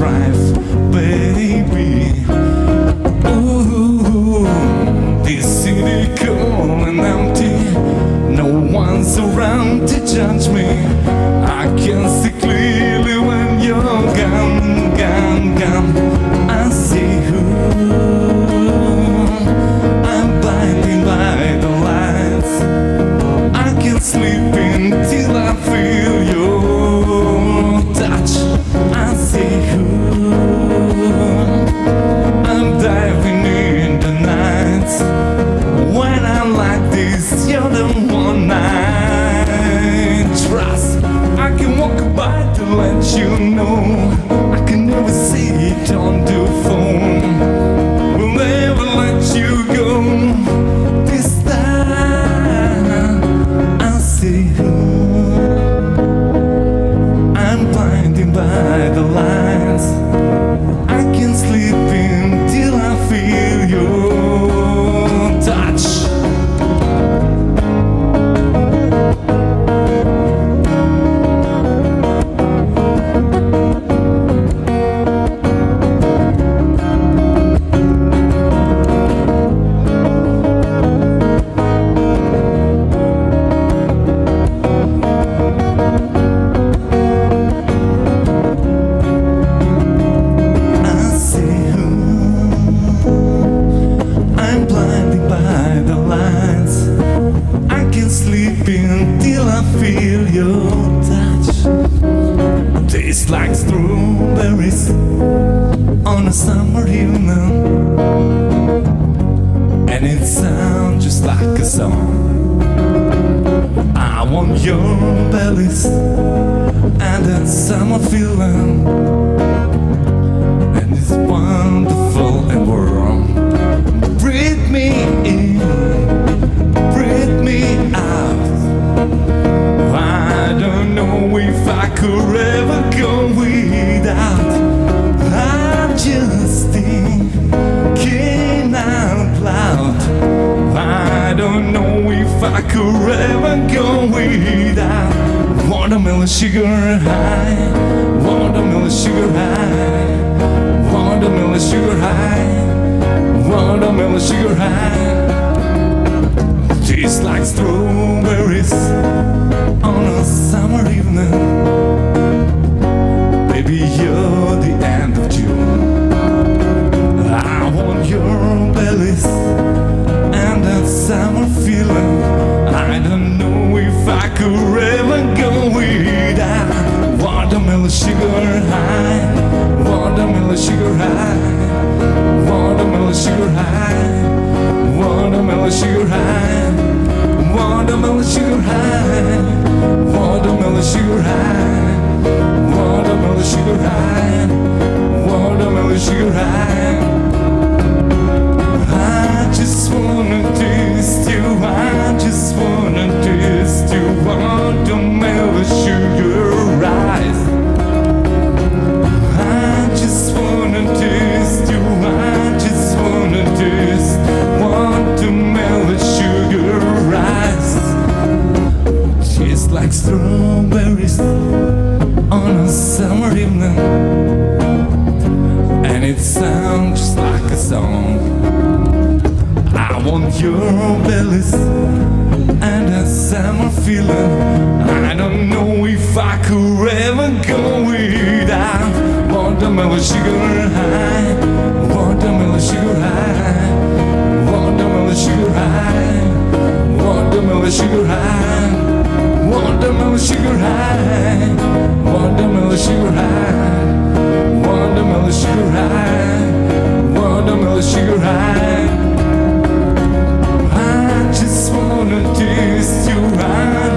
drive, baby. Ooh, this city cold and empty, no one's around to judge me. I can see clearly when you're gone, gone, gone. I see who I'm blinded by the lights. I can't sleep until I feel your touch. I see who I'm diving in the night. When I'm like this, you're the one I trust. I can walk by to let you know. I can never see it on the phone. Will never let you go. This time I see who I'm blinded by the lights. I can't sleep until I feel your touch. Until I feel your touch. Tastes like strawberries on a summer evening, and it sounds just like a song. I want your bellies and that summer feeling, and it's wonderful and warm. Breathe me in, breathe me out. I don't know if I could ever go without. I'm just thinking out loud. I don't know if I could ever go without. Watermelon sugar high, watermelon sugar high, watermelon sugar high, watermelon sugar high. Tastes like strawberries on a summer evening. Baby, you're the end of June. I want your bellies and that summer feeling. I don't know if I could ever go without. Watermelon sugar high, watermelon sugar high, watermelon sugar high, watermelon sugar high. Watermelon sugar high, watermelon sugar high, watermelon sugar high, watermelon sugar high. I just wanna taste you, I just wanna taste you. Watermelon sugar rise. I just wanna taste you, I just wanna taste watermelon sugar rise. Tastes like strawberries on a summer evening, and it sounds just like a song. I want your bellies and a summer feeling. I don't know if I could ever go without. Watermelon sugar high, watermelon sugar high, watermelon sugar high, watermelon sugar high, watermelon sugar high, watermelon sugar high, watermelon sugar high, watermelon sugar high. I just wanna taste you, I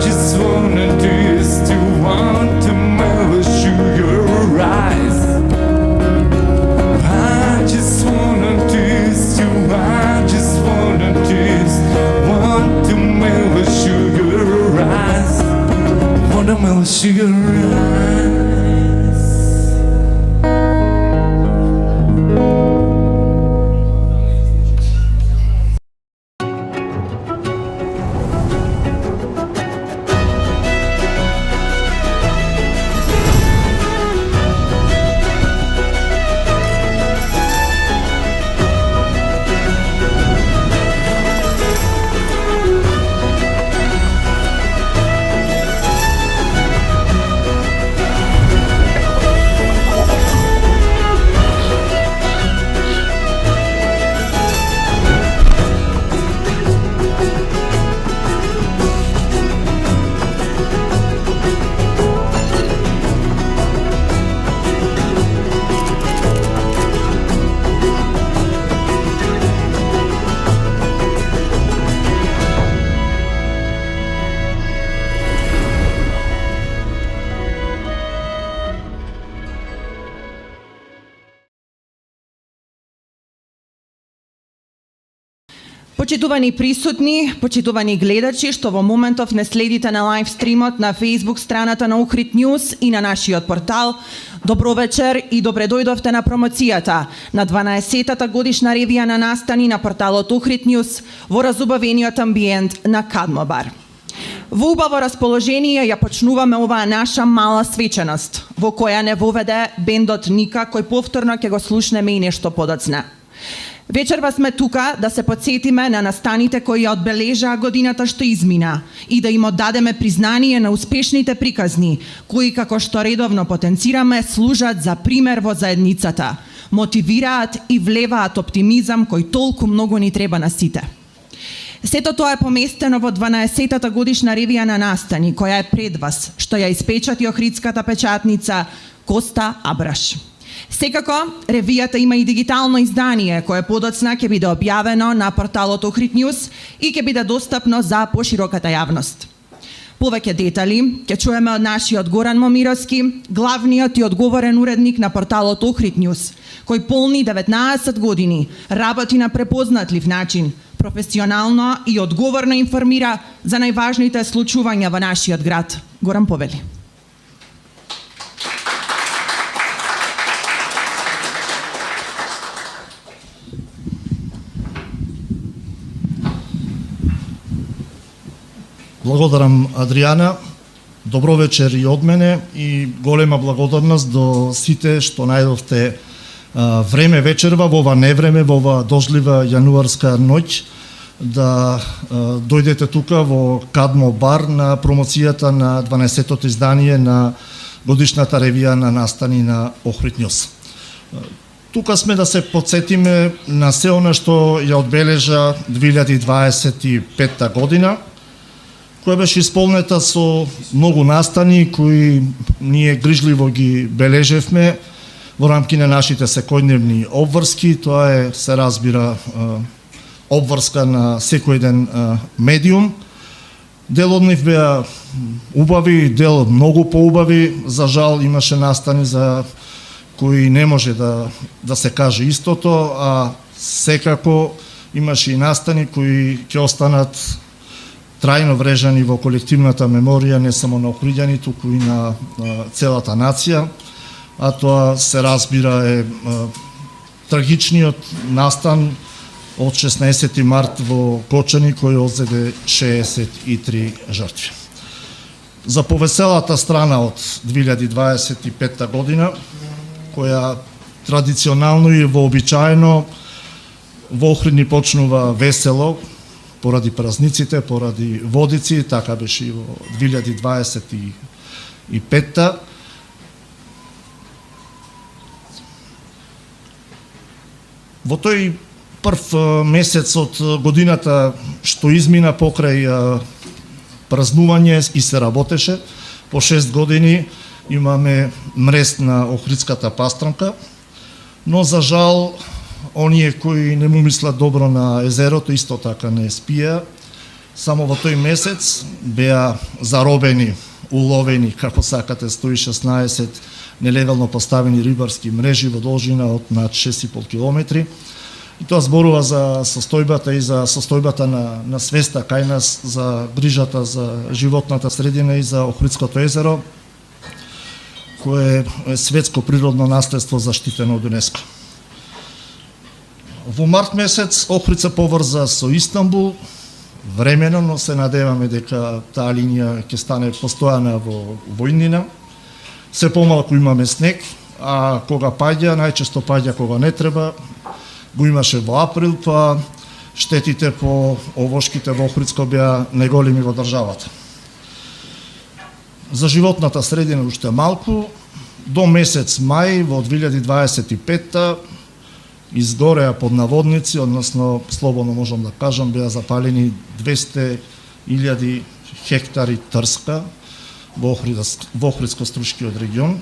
just wanna taste you. Watermelon sugar rise. I just wanna taste you, I just wanna taste watermelon sugar rise. Watermelon sugar rise. Почитувани присутни, почитувани гледачи што во моментов не следите на лайв стримот на Facebook страната на Охрид News и на нашиот портал, добро вечер и добре дојдовте на промоцијата на 12-та годишна ревија на настани на порталот Охрид News во разубавениот амбиент на Кадмо бар. Во убаво расположение ја почнуваме оваа наша мала свеченост, во која не воведе бендот Ника, кој повторно ќе го слушнеме и нешто подоцна. Вечерва сме тука да се подсетиме на настаните кои ја одбележаа годината што измина и да им оддадеме признание на успешните приказни, кои како што редовно потенцираме служат за пример во заедницата, мотивираат и влеваат оптимизам кој толку многу ни треба на сите. Сето тоа е поместено во 12-та годишна ревија на настани, која е пред вас, што ја испечати охридската печатница Коста Абраш. Секако, ревијата има и дигитално издание, кое подоцна ќе биде објавено на порталот Охрид News и ќе биде достапно за пошироката јавност. Повеќе детали ќе чуеме од нашиот Горан Момировски, главниот и одговорен уредник на порталот Охрид News, кој полни 19 години, работи на препознатлив начин, професионално и одговорно информира за најважните случувања во нашиот град. Горан, повели. Благодарам, Адријана. Добро вечер и од мене и голема благодарност до сите што најдовте време вечерва во ова невреме, во ова дождлива јануарска ноќ да дојдете тука во Кадмо бар на промоцијата на 12-тото издание на годишната ревија на настани на Охрид News. Тука сме да се потсетиме на се она што ја одбележа 2025 година, која беше исполнета со многу настани кои ние грижливо ги бележевме во рамки на нашите секојдневни обврски. Тоа е, се разбира, обврска на секој ден медиум. Дел од нив беа убави, дел многу поубави. За жал имаше настани за кои не може да се каже истото, а секако имаше и настани кои ќе останат трајно врежани во колективната меморија не само на охриѓани, туку и на целата нација, а тоа се разбира е трагичниот настан од 16 март во Кочани кој одзеде 63 жртви. За повеселата страна од 2025 година, која традиционално и вообичаено во Охрид ни почнува весело, поради празниците, поради водици, така беше и во 2025-та. Во тој прв месец од годината што измина покрај празнување и се работеше, по 6 години имаме мрест на Охридската пастрамка, но за жал оние кои не му мислат добро на езерото исто така не спија. Само во тој месец беа заробени, уловени, како сакате, 116 нелегално поставени рибарски мрежи во должина од над 6,5 километри. И тоа зборува за состојбата и за состојбата на свеста кај нас, за грижата за животната средина и за Охридското езеро, кое е светско природно наследство заштитено од ЮНЕСКО. Во март месец Охрид се поврза со Истанбул, времено, но се надеваме дека таа линија ќе стане постојана во иднина. Се помалку имаме снег, а кога паѓа, најчесто паѓа кога не треба. Го имаше во април, па штетите по овошките во Охридско беа најголеми во државата. За животната средина уште малку, до месец мај во 2025-та изгореа под наводници, односно, слободно можам да кажам, беа запалени 200.000 хектари трска во Охридско-Струшкиот регион.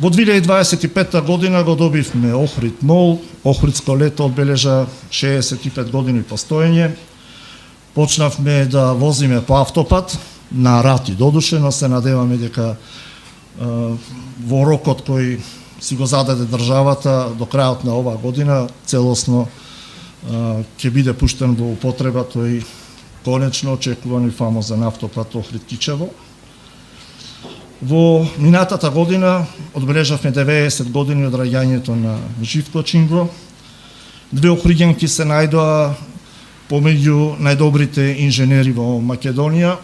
Во 2025 година го добивме Охрид Мол, Охридско лето одбележа 65 години постоење. Почнавме да возиме по автопат, на рати додуше, но се надеваме дека во рокот кој си го зададе државата до крајот на оваа година целосно ќе биде пуштен во употреба тој конечно очекуван и фамозен автопат Охрид-Кичево. Во минатата година одбележавме 90 години од раѓањето на Живко Чинго. Две охриѓанки се најдоа помеѓу најдобрите инженери во Македонија.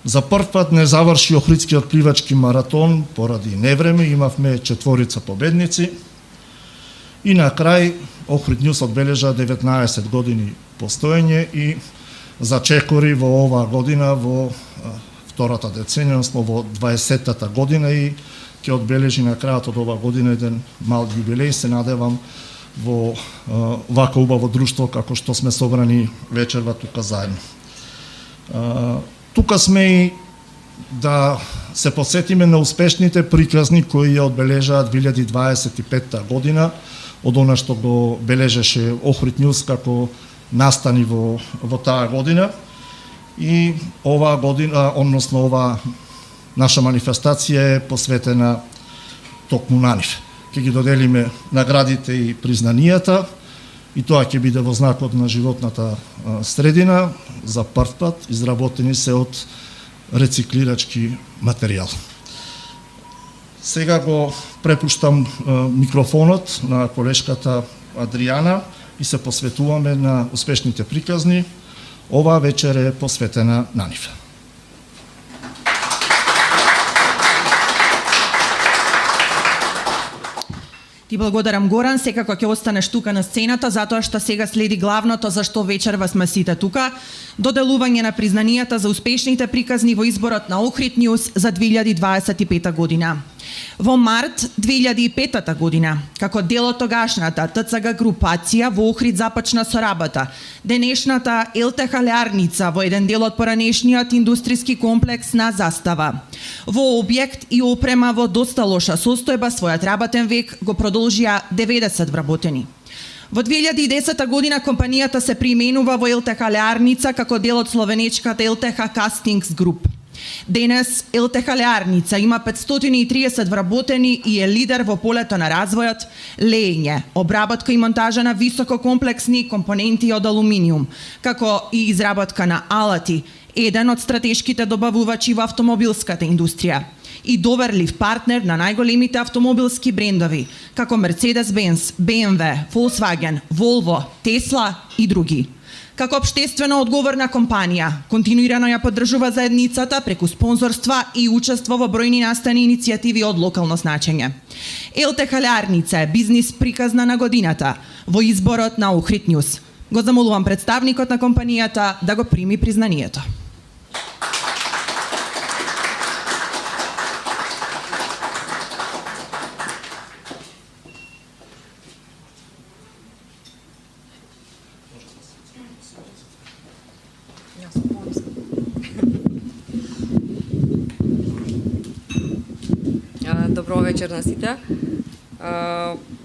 За прв пат не заврши Охридскиот пливачки маратон поради невреме, имавме 4 победници. И на крај Охрид Нјус одбележа 19 години постоење и зачекори во оваа година, во втората деценија, односно во 20-тата година, и ќе одбележи на крајот од оваа година еден мал јубилеј. Се надевам во вака убаво друштво како што сме собрани вечерва тука заедно. Тука сме и да се посетиме на успешните приказни кои ја одбележаат 2025 година, од она што го бележеше Охрид Нјус како настани во таа година. И оваа година, односно оваа наша манифестација е посветена токму на нив. Ќе ги доделиме наградите и признанијата, и тоа ќе биде во знакот на животната средина, за прв пат изработени се од рециклирачки материјал. Сега го препуштам микрофонот на колешката Адријана и се посветуваме на успешните приказни. Оваа вечер е посветена на нив. Ти благодарам, Горан, секако ќе останеш тука на сцената, затоа што сега следи главното за што вечерва сме сите тука, доделување на признанијата за успешните приказни во изборот на Охрид Нјус за 2025 година. Во март 2005 година, како дел од тогашната ТЦГ групација, во Охрид започна со работа денешната ЛТХ Леарница во еден дел од поранешниот индустријски комплекс на Застава. Во објект и опрема во доста лоша состојба, својот работен век го продолжија 90 вработени. Во 2010 година компанијата се преименува во ЛТХ Леарница како дел од словенечката ЛТХ Кастингс Груп. Денес ЛТХ Леарница има 530 вработени и е лидер во полето на развојот, леење, обработка и монтажа на висококомплексни компоненти од алуминиум, како и изработка на алати, еден од стратешките добавувачи во автомобилската индустрија и доверлив партнер на најголемите автомобилски брендови, како Mercedes-Benz, BMW, Volkswagen, Volvo, Tesla и други. Како општествено одговорна компанија, континуирано ја поддржува заедницата преку спонзорства и учество во бројни настани иницијативи од локално значење. ЛТХ Леарница е бизнис приказна на годината во изборот на Охрид Нјус. Го замолувам представникот на компанијата да го прими признанието. Добро вечер на сите.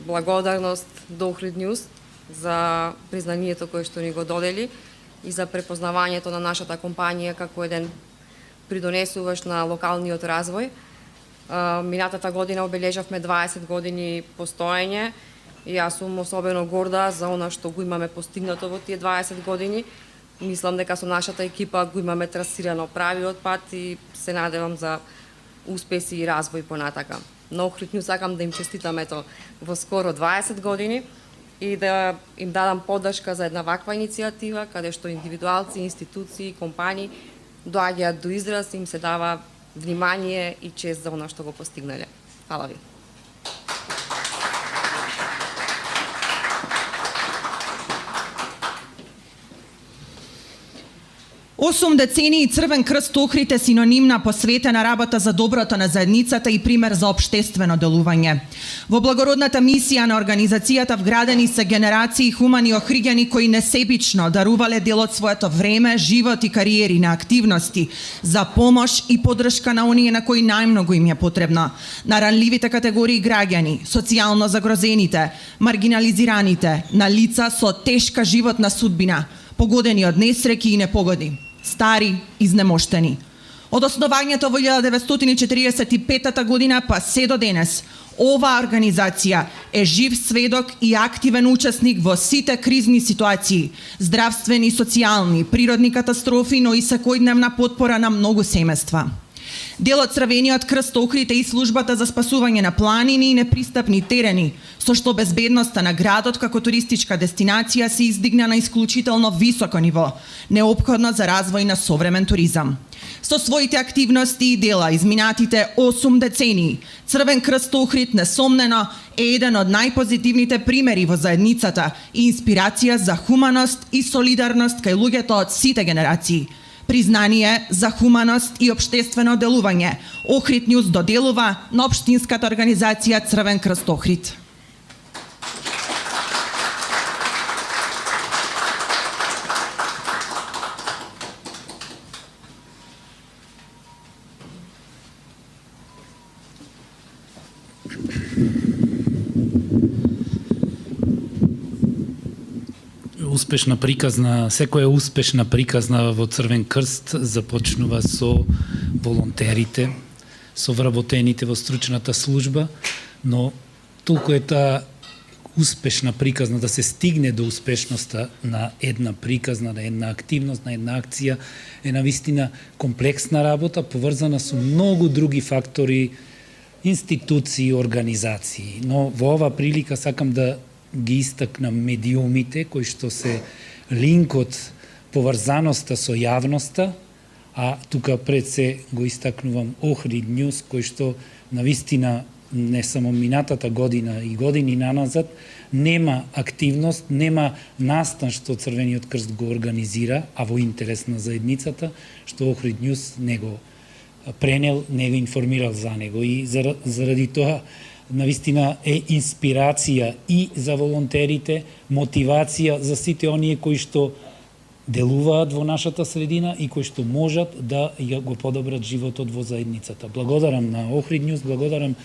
Благодарност до Охрид Нјус за признанието кое што ни го додели и за препознавањето на нашата компанија како еден придонесуваш на локалниот развој. Минатата година обележавме 20 години постоење и јас сум особено горда за она што го имаме постигнато во тие 20 години. Мислам дека со нашата екипа го имаме трасирано правиот пат и се надевам за успеси и развој понатака. На Охрид Нјус сакам да им честитам ето во скоро 20 години и да им дадам поддршка за една ваква иницијатива каде што индивидуалци, институции, компании доаѓаат до израз и им се дава внимание и чест за она што го постигнале. Фала ви. 8 децении Црвен крст Охрид е синонимна посветена работа за доброто на заедницата и пример за општествено делување. Во благородната мисија на организацијата вградени се генерации хумани охриѓани кои несебично дарувале дел од своето време, живот и кариери на активности за помош и поддршка на оние на кои најмногу им е потребно, на ранливите категории граѓани, социјално загрозените, маргинализираните, на лица со тешка животна судбина, погодени од несреќи и непогоди, стари, изнемоштени. Од основањето во 1945 година па се до денес, оваа организација е жив сведок и активен учесник во сите кризни ситуации, здравствени, социјални, природни катастрофи, но и секојдневна потпора на многу семејства. Дел од Црвениот крст Охрид е и службата за спасување на планини и непристапни терени, со што безбедноста на градот како туристичка дестинација се издигна на исклучително високо ниво, неопходно за развој на современ туризам. Со своите активности и дела изминатите 8 децении, Црвен крст Охрид несомнено е еден од најпозитивните примери во заедницата и инспирација за хуманост и солидарност кај луѓето од сите генерации. Признание за хуманост и општествено делување Охрид Нјуз доделува на општинската организација Црвен крст Охрид. Успешна приказна, секоја успешна приказна во Црвен крст започнува со волонтерите, со вработените во стручната служба, но толку е таа успешна приказна да се стигне до успешноста на една приказна, на една активност, на една акција, е навистина комплексна работа, поврзана со многу други фактори, институции, организации. Но во оваа прилика сакам да ги истакнам медиумите, кои што се линкот, поврзаноста со јавноста, а тука пред се го истакнувам Охрид Нјуз, кој што навистина не само минатата година и години наназад нема активност, нема настан што Црвениот крст го организира, а во интерес на заедницата, што Охрид Нјуз не го пренел, не го информирал за него. И заради тоа навистина е инспирација и за волонтерите, мотивација за сите оние кои што делуваат во нашата средина и кои што можат да го подобрат животот во заедницата. Благодарам на Охрид Нјуз, благодарам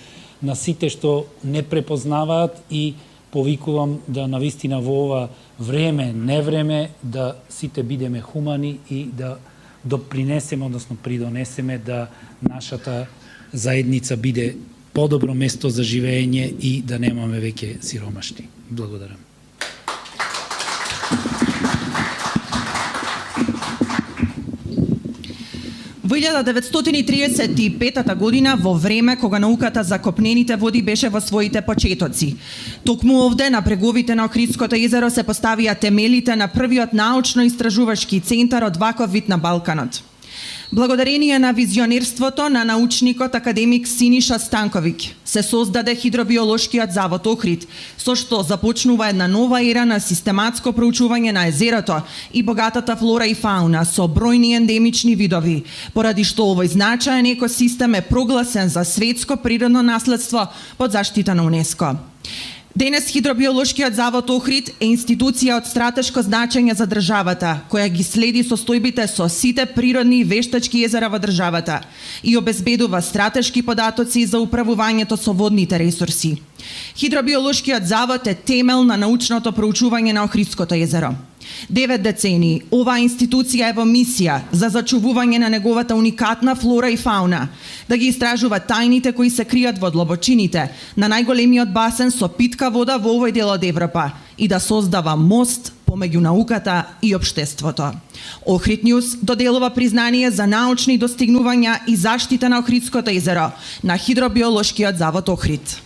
на сите што не препознаваат и повикувам да навистина во ова време, невреме, да сите бидеме хумани и да допринесеме, односно придонесеме да нашата заедница биде подобро место за живење и да немаме веќе сиромашни. Благодарам. Во 1935 година, во време кога науката за копнените води беше во своите почетоци, токму овде на бреговите на Охридското езеро се поставија темелите на првиот научно-истражувачки центар од ваков вид на Балканот. Благодарение на визионерството на научникот академик Синиша Станковиќ се создаде Хидробиолошкиот завод Охрид, со што започнува една нова ера на систематско проучување на езерото и богатата флора и фауна со бројни ендемични видови, поради што овој значаен екосистем е прогласен за светско природно наследство под заштита на УНЕСКО. Денес Хидробиолошкиот завод Охрид е институција од стратешко значење за државата, која ги следи состојбите со сите природни и вештачки езера во државата и обезбедува стратешки податоци за управувањето со водните ресурси. Хидробиолошкиот завод е темел на научното проучување на Охридското езеро. 9 децении оваа институција е во мисија за зачувување на неговата уникатна флора и фауна, да ги истражува тајните кои се кријат во длабочините на најголемиот басен со питка вода во овој дел од Европа и да создава мост помеѓу науката и општеството. Охрид Нјуз доделува признание за научни достигнувања и заштита на Охридското езеро на Хидробиолошкиот завод Охрид.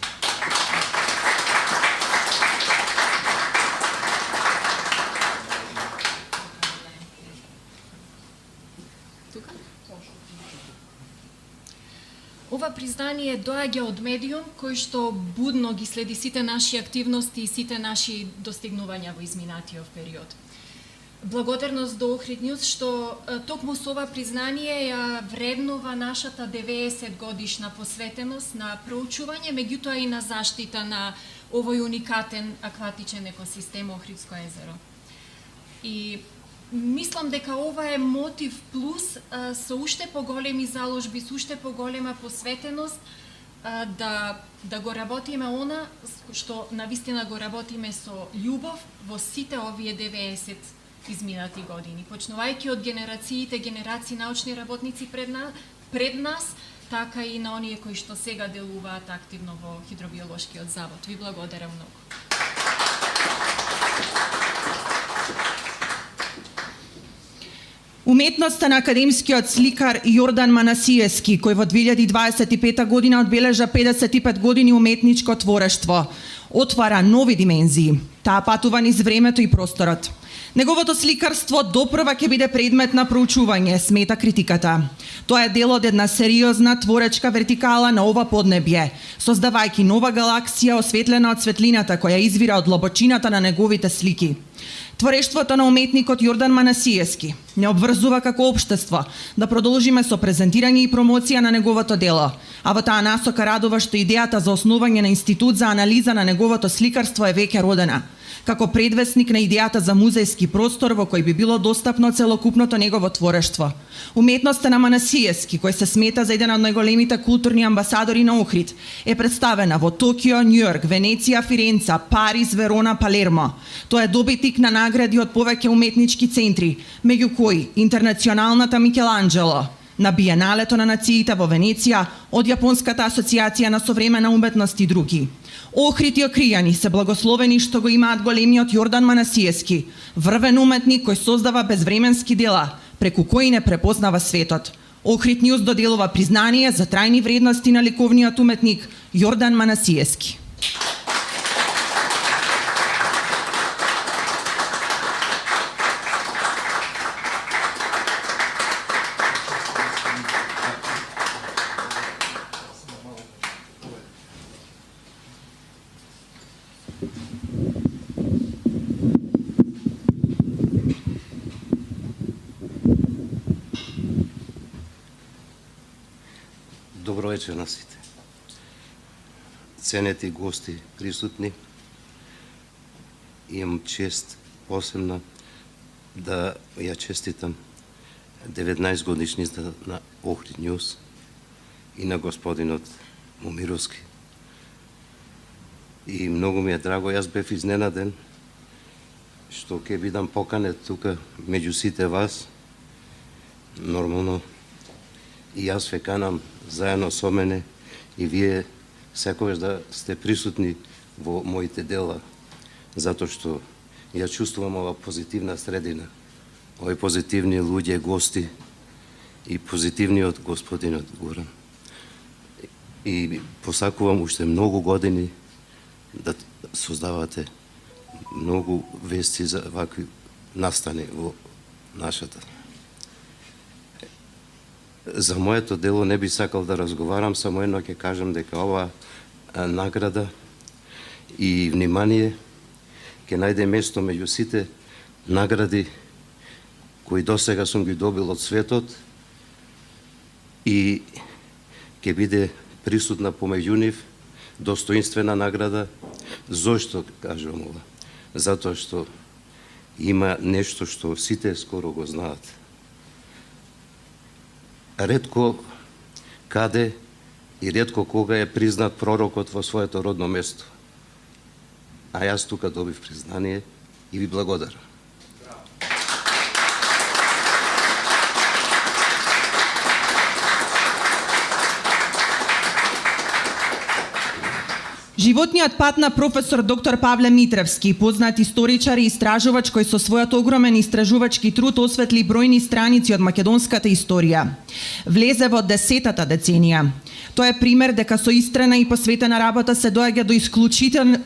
Ова признание доаѓа од медиум кој што будно ги следи сите наши активности и сите наши достигнувања во изминатиот период. Благодарност до Охрид Нјуз што токму со ова признание ја вреднува нашата 90 годишна посветеност на проучување, меѓутоа и на заштита на овој уникатен акватичен екосистем Охридско езеро. И мислам дека ова е мотив плюс со уште поголеми заложби, со уште поголема посветеност да го работиме што навистина го работиме со љубов во сите овие 90 изминати години, почнувајќи од генерации научни работници пред нас, така и на оние кои што сега делуваат активно во Хидробиолошкиот завод. Ви благодарам многу. Уметноста на академскиот сликар Јордан Манасиевски, кој во 2025 година одбележа 55 години уметничко творештво, отвара нови димензии. Таа патува низ времето и просторот. Неговото сликарство допрва ќе биде предмет на проучување, смета критиката. Тоа е дел од една сериозна творечка вертикала на ова поднебје, создавајќи нова галаксија осветлена од светлината која извира од длабочината на неговите слики. Творештвото на уметникот Јордан Манасиевски не обврзува како општество да продолжиме со презентирање и промоција на неговото дело, а во таа насока радува што идејата за основање на институт за анализа на неговото сликарство е веќе родена, како предвесник на идејата за музејски простор во кој би било достапно целокупното негово творештво. Уметноста на Манасиевски, кој се смета за еден од најголемите културни амбасадори на Охрид, е представена во Токио, Њујорк, Венеција, Фиренца, Париз, Верона, Палермо. Тоа е добитник на награди од повеќе уметнички центри, меѓу кои Интернационалната Микеланџело, на Биеналето на нациите во Венеција, од Јапонската асоциација на современа уметност и други. Охрид и Окријани се благословени што го имаат големиот Јордан Манасиевски, врвен уметник кој создава безвременски дела, преку кои не препознава светот. Охрид Нјуз доделува признание за трајни вредности на ликовниот уметник Јордан Манасиевски. Добро вечер на сите. Ценети гости присутни, имам чест посебна да ја честитам 19 годишница на Охрид Нјуз и на господинот Момировски. И многу ми е драго, јас бев изненаден што ќе бидам поканет тука меѓу сите вас. Нормално и јас ве канам заедно со мене и вие секогаш да сте присутни во моите дела, затоа што ја чувствувам ова позитивна средина, овој позитивни луѓе, гости и позитивниот господинот Горан. И посакувам уште многу години да создавате многу вести за вакви настани во нашата. За моето дело не би сакал да разговарам, само едно ќе кажам дека ова награда и внимание ќе најде место меѓу сите награди кои досега сум ги добил од светот и ќе биде присутна помеѓу нив достоинствена награда. Зошто кажувам ова? Затоа што има нешто што сите скоро го знаат. Ретко каде и ретко кога е признат пророкот во своето родно место. А јас тука добив признание и ви благодарам. Животниот пат на професор доктор Павле Митревски, познат историчар и истражувач кој со својот огромен истражувачки труд осветли бројни страници од македонската историја. Влезе во 10-та деценија. Тоа е пример дека со истрена и посветена работа се доаѓа до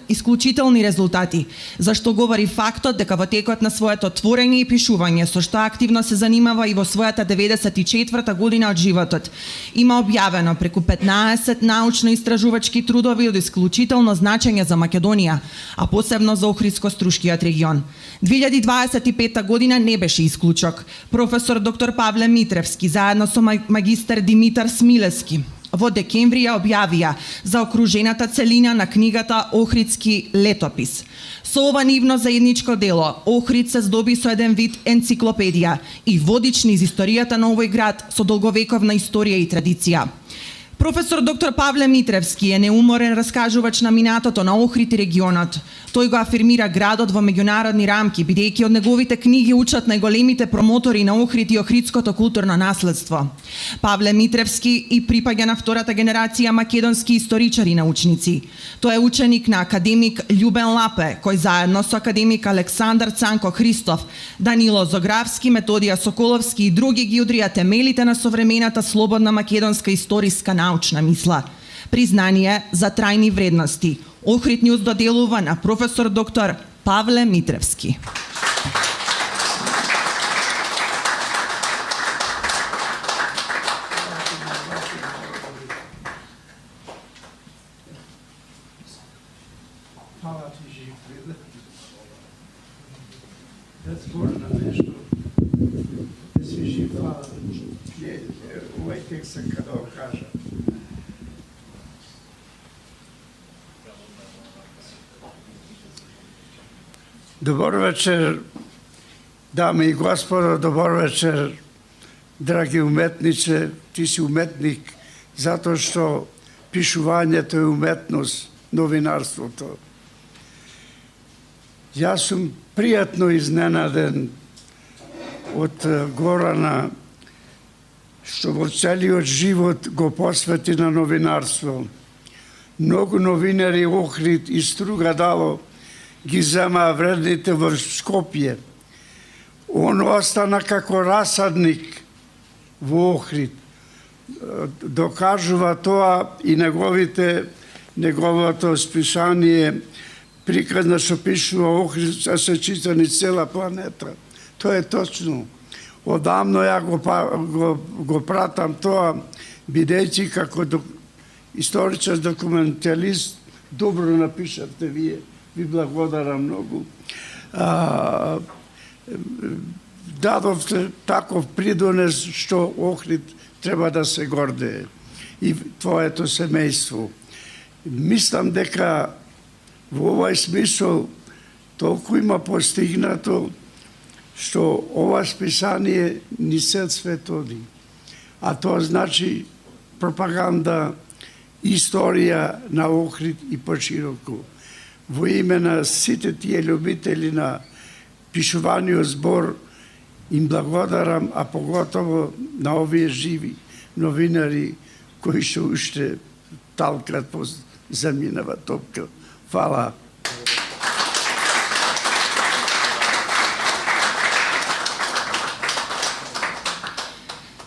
исклучителни резултати, зашто говори фактот дека во текот на своето творење и пишување, со што активно се занимава и во својата 94-та година од животот, има објавено преку 15 научно-истражувачки трудови од исклучително значење за Македонија, а посебно за Охридско-Струшкиот регион. 2025 година не беше исклучок. Професор доктор Павле Митревски заедно со магистар Димитар Смилевски во декември ја објавија за окружената целина на книгата Охридски летопис. Со ова нивно заедничко дело, Охрид се здоби со еден вид енциклопедија и водич низ историјата на овој град со долговековна историја и традиција. Професор доктор Павле Митревски е неуморен раскажувач на минатото на Охрид и регионот. Тој го афирмира градот во меѓународни рамки, бидејќи од неговите книги учат најголемите промотори на Охрид и охридското културно наследство. Павле Митревски и припаѓа на втората генерација македонски историчари и научници. Тој е ученик на академик Љубен Лапе, кој заедно со академик Александар Цанко Христов, Данило Зографски, Методија Соколовски и други ги удрија темелите на современата слободна македонска историска научна мисла. Признание за трајни вредности. Охрид Нјуз доделува на професор доктор Павле Митревски. Hvala ti, Živko. Да зборна нешто. Да свижи хвала. Овај текст сака да го кажа. Добар вечер, дами и господа, добар вечер, драги уметниче. Ти си уметник затоа што пишувањето е уметност, новинарството. Јас сум пријатно изненаден од Горана, што во целиот живот го посвети на новинарство. Многу новинари Охрид и Струга Дало ги земаа вредните во Скопје. Он остана како расадник во Охрид. Докажува тоа и неговото списание приказна што пишува Охрид, а се чита ни цела планета. Тоа е точно. Одамно ја го пратам тоа, бидејќи како историчар документалист добро напишавте вие. Ви благодарам многу. Дадовте таков придонес што Охрид треба да се гордее и твоето семејство. Мислам дека во овај смисол толку има постигнато што ова списание ни се светоди. А тоа значи пропаганда, историја на Охрид и пошироко. Во име на сите тие љубители на пишуваниот збор им благодарам, а поготово на овие живи новинари кои што уште талкат по земјинава топка. Фала. –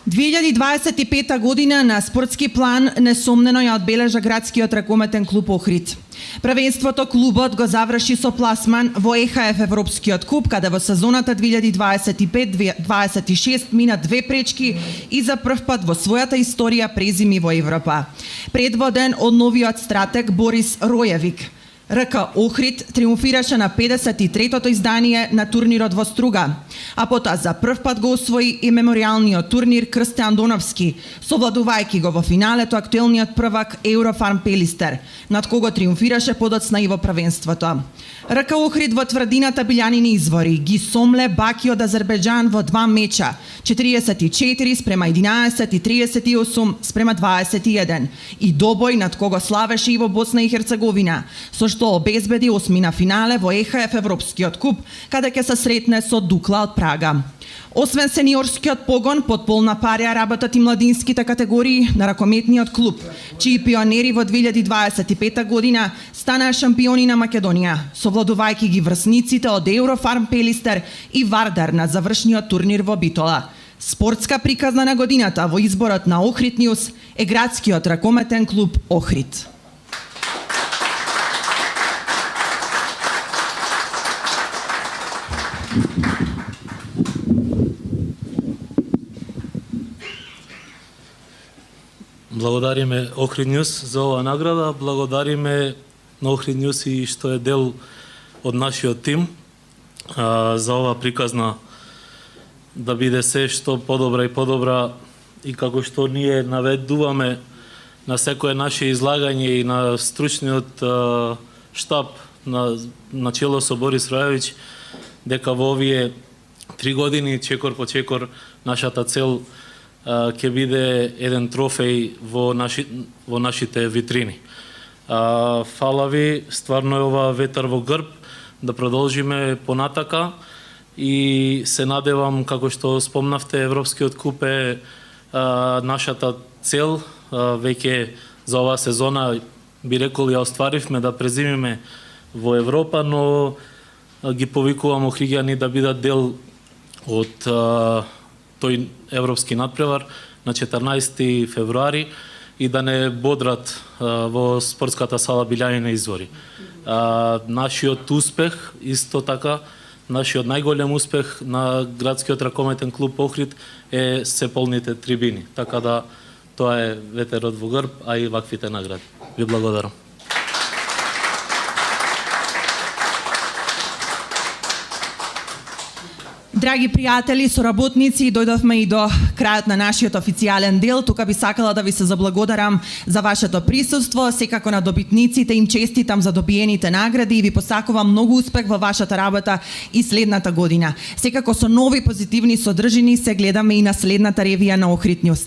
2025 година на спортски план несомнено ја одбележа градскиот ракометен клуб Охрид. Првенството клубот го заврши со пласман во ЕХФ Европскиот куп, каде во сезоната 2025-26 мина 2 пречки и за прв пат во својата историја презими во Европа. Предводен од новиот стратег Борис Ројевик. РК Охрид триумфираше на 53-тото издание на турнирот во Струга, а потоа за прв пат го освои и меморијалниот турнир Крсте Андоновски, совладувајќи го во финалето актуелниот првак Еврофарм Пелистер, над кого триумфираше подоцна и во првенството. РК Охрид во тврдината Билјанини извори ги сомле Баки од Азербејџан во 2 меча, 44 спрема 11 и 38 спрема 21, и добој над кого славеше и во Босна и Херцеговина, со што обезбеди осмина финале во ЕХФ Европскиот куп, каде ќе се сретне со Дукла од Прага. Освен сениорскиот погон, под полна парија работат и младинските категории на ракометниот клуб, чии пионери во 2025 година станаа шампиони на Македонија, совладувајќи ги врсниците од Еврофарм Пелистер и Вардар на завршниот турнир во Битола. Спортска приказна на годината во изборот на Охрид Нјуз е градскиот ракометен клуб Охрид. Благодариме Охрид Нјуз за оваа награда, благодариме на Охрид Нјуз и што е дел од нашиот тим за оваа приказна да биде се што подобра и подобра, и како што ние наведуваме на секое наше излагање и на стручниот штаб на чело со Борис Ројевиќ, дека во овие 3 години чекор по чекор нашата цел ќе биде еден трофеј во нашите витрини. Фала ви, стварно е ова ветар во грб, да продолжиме понатака и се надевам, како што спомнавте, Европскиот куп е нашата цел, веќе за оваа сезона би рекол ја остваривме да презимиме во Европа, но ги повикувам охриѓани да бидат дел од тој европски надпревар на 14 февруари и да не бодрат во спортската сала Билјанина извори. Нашиот успех, исто така, нашиот најголем успех на градскиот ракометен клуб Охрид е се полните трибини. Така да тоа е ветерот во грб, а и ваквите награди. Ви благодарам. Драги пријатели, соработници, дојдовме и до крајот на нашиот официјален дел. Тука би сакала да ви се заблагодарам за вашето присуство, секако на добитниците им честитам за добиените награди и ви посакувам многу успех во вашата работа и следната година. Секако со нови позитивни содржини се гледаме и на следната ревија на Охрид Нјуз.